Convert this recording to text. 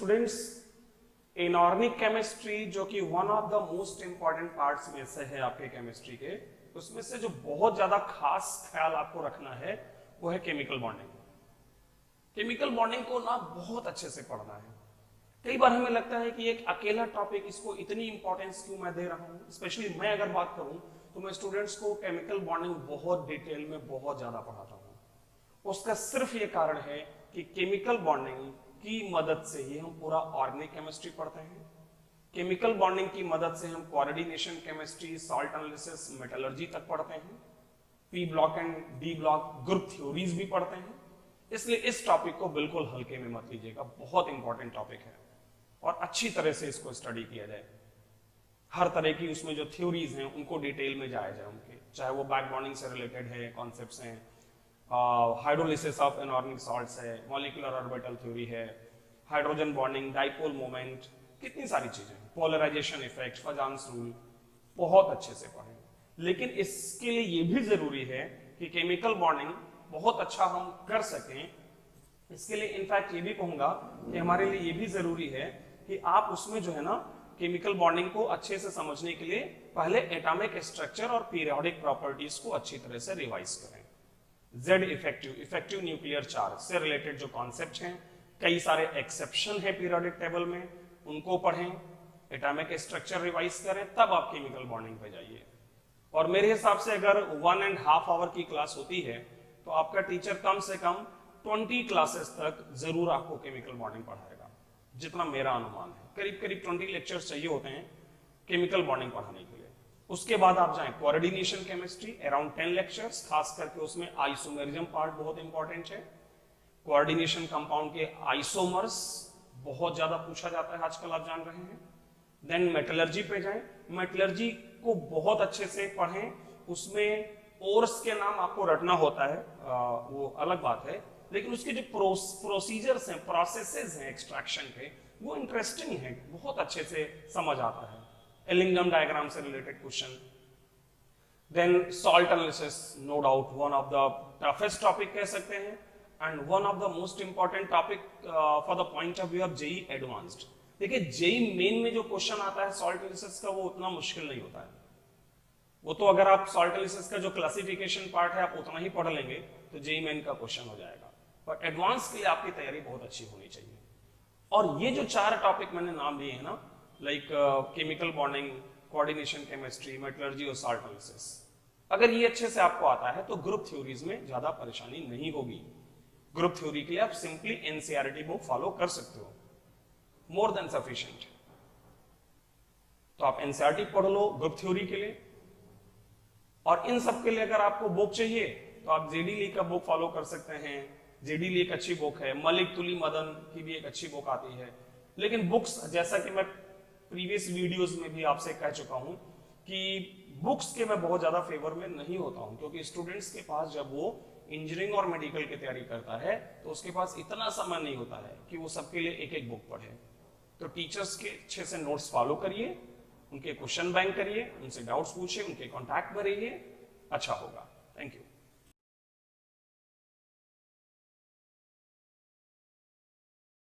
Students, inorganic chemistry जो कि one of the most important parts में से है आपके केमिस्ट्री के, उसमें से जो बहुत ज्यादा खास ख्याल आपको रखना है वो है केमिकल बॉन्डिंग। केमिकल बॉन्डिंग को ना बहुत अच्छे से पढ़ना है। कई बार हमें लगता है कि एक अकेला टॉपिक, इसको इतनी इंपॉर्टेंस क्यों मैं दे रहा हूँ। स्पेशली मैं अगर बात करूं तो मैं स्टूडेंट्स को केमिकल बॉन्डिंग बहुत डिटेल में बहुत ज्यादा पढ़ाता हूँ। उसका सिर्फ ये कारण है कि केमिकल बॉन्डिंग की मदद से ही हम पूरा ऑर्गेनिक केमिस्ट्री पढ़ते हैं। केमिकल बॉन्डिंग की मदद से हम coordination chemistry, salt analysis, metallurgy तक पढ़ते हैं। P block and D block group theories भी पढ़ते हैं। इसलिए इस टॉपिक को बिल्कुल हल्के में मत लीजिएगा, बहुत इंपॉर्टेंट टॉपिक है और अच्छी तरह से इसको स्टडी किया जाए। हर तरह की उसमें जो थ्योरीज हैं उनको डिटेल में जाया जाए उनके, चाहे वो बैक बॉन्डिंग से रिलेटेड है, कॉन्सेप्ट्स हैं, हाइड्रोलिसिस ऑफ इनऑर्गेनिक सॉल्ट्स है, मॉलिक्यूलर ऑर्बिटल थ्योरी है, हाइड्रोजन बॉन्डिंग, डाइपोल मोमेंट, कितनी सारी चीजें, पोलराइजेशन इफेक्ट, फजान्स रूल, बहुत अच्छे से पढ़ें। लेकिन इसके लिए ये भी जरूरी है कि केमिकल बॉन्डिंग बहुत अच्छा हम कर सकें। इसके लिए इनफैक्ट ये भी कहूंगा कि हमारे लिए ये भी जरूरी है कि आप उसमें जो है ना केमिकल बॉन्डिंग को अच्छे से समझने के लिए पहले एटॉमिक स्ट्रक्चर और पीरियोडिक प्रॉपर्टीज को अच्छी तरह से रिवाइज करें। जेड इफेक्टिव न्यूक्लियर चार्ज से रिलेटेड जो कॉन्सेप्ट हैं, कई सारे एक्सेप्शन है पीरियोडिक टेबल में, उनको पढ़ें, एटॉमिक स्ट्रक्चर रिवाइज करें, तब आप केमिकल बॉन्डिंग पे जाइए। और मेरे हिसाब से अगर 1.5 आवर की क्लास होती है तो आपका टीचर कम से कम 20 क्लासेस तक जरूर आपको केमिकल बॉन्डिंग पढ़ाएगा, जितना मेरा अनुमान है। करीब करीब 20 लेक्चर्स चाहिए होते हैं केमिकल बॉन्डिंग पढ़ाने के लिए। उसके बाद आप जाएं कोऑर्डिनेशन केमिस्ट्री, अराउंड 10 लेक्चर्स, खास करके उसमें आइसोमेरिज्म पार्ट बहुत इंपॉर्टेंट है। कोऑर्डिनेशन कंपाउंड के आइसोमर्स बहुत ज्यादा पूछा जाता है आजकल, आप जान रहे हैं। देन मेटलर्जी पे जाएं, मेटलर्जी को बहुत अच्छे से पढ़ें। उसमें ओर्स के नाम आपको रटना होता है, वो अलग बात है, लेकिन उसके जो प्रोसीजर्स हैं, प्रोसेसेस हैं एक्सट्रैक्शन के, वो इंटरेस्टिंग है, बहुत अच्छे से समझ आता है। एलिंगम डायग्राम से related question. Then salt analysis, no doubt one of the toughest topic कह सकते हैं and one of the most important topic for the point of view of JEE advanced. देखिए जेई मेन में जो question आता है salt analysis का, वो उतना मुश्किल नहीं होता है। वो तो अगर आप सॉल्ट एनालिसिस का जो क्लासिफिकेशन पार्ट है आप उतना ही पढ़ लेंगे तो जेई मेन का क्वेश्चन हो जाएगा। पर एडवांस के लिए आपकी तैयारी बहुत अच्छी होनी चाहिए। और ये जो 4 टॉपिक मैंने नाम लिए हैं ना, like chemical bonding, coordination chemistry, metallurgy और सॉल्ट एनालिसिस, अगर ये अच्छे से आपको आता है तो ग्रुप थ्योरीज में ज्यादा परेशानी नहीं होगी। ग्रुप थ्योरी के लिए आप सिंपली एनसीईआरटी बुक फॉलो कर सकते हो, मोर देन सफिशिएंट। तो आप एनसीईआरटी पढ़ लो ग्रुप थ्योरी के लिए। और इन सब के लिए अगर आपको बुक चाहिए तो आप जेडी ली का बुक फॉलो कर सकते हैं। जेडी ली एक अच्छी बुक है, मलिक तुली मदन की भी एक अच्छी बुक आती है। लेकिन बुक्स, जैसा कि मैं प्रीवियस वीडियोस में भी आपसे कह चुका हूं कि बुक्स के मैं बहुत ज्यादा फेवर में नहीं होता हूं, क्योंकि स्टूडेंट्स के पास जब वो इंजीनियरिंग और मेडिकल की तैयारी करता है तो उसके पास इतना समय नहीं होता है कि वो सबके लिए एक एक बुक पढ़े। तो टीचर्स के अच्छे से नोट्स फॉलो करिए, उनके क्वेश्चन बैंक करिए, उनसे डाउट्स पूछिए, उनके कॉन्टैक्ट में रहिए, अच्छा होगा। Thank you.